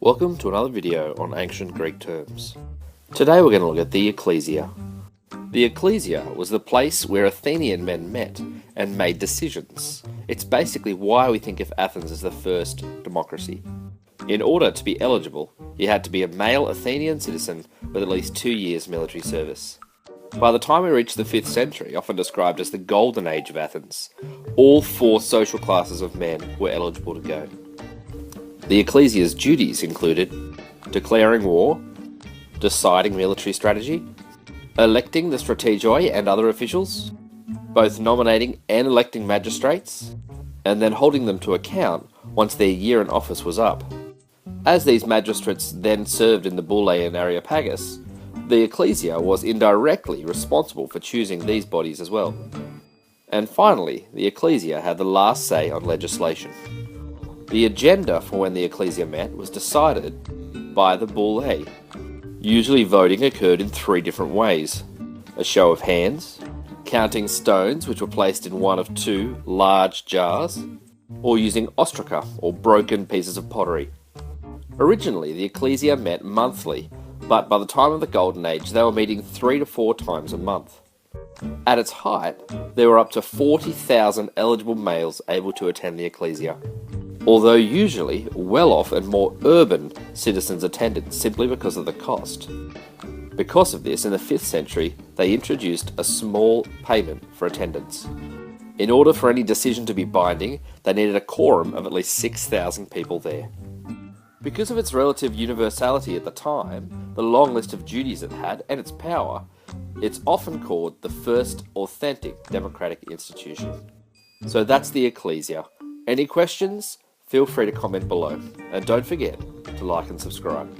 Welcome to another video on ancient Greek terms. Today we're going to look at the Ekklesia. The Ekklesia was the place where Athenian men met and made decisions. It's basically why we think of Athens as the first democracy. In order to be eligible, you had to be a male Athenian citizen with at least 2 years military service. By the time we reach the 5th century, often described as the Golden Age of Athens, all 4 social classes of men were eligible to go. The Ekklesia's duties included declaring war, deciding military strategy, electing the strategoi and other officials, both nominating and electing magistrates, and then holding them to account once their year in office was up. As these magistrates then served in the Bulle and Areopagus, the Ekklesia was indirectly responsible for choosing these bodies as well. And finally, the Ekklesia had the last say on legislation. The agenda for when the Ekklesia met was decided by the Bulle. Usually voting occurred in 3 different ways: a show of hands, counting stones which were placed in one of 2 large jars, or using ostraca or broken pieces of pottery. Originally, the Ekklesia met monthly, but by the time of the Golden Age they were meeting 3 to 4 times a month. At its height, there were up to 40,000 eligible males able to attend the Ekklesia, although usually well-off and more urban citizens attended simply because of the cost. Because of this, in the 5th century, they introduced a small payment for attendance. In order for any decision to be binding, they needed a quorum of at least 6,000 people there. Because of its relative universality at the time, the long list of duties it had, and its power, it's often called the first authentic democratic institution. So that's the Ekklesia. Any questions? Feel free to comment below, and don't forget to like and subscribe.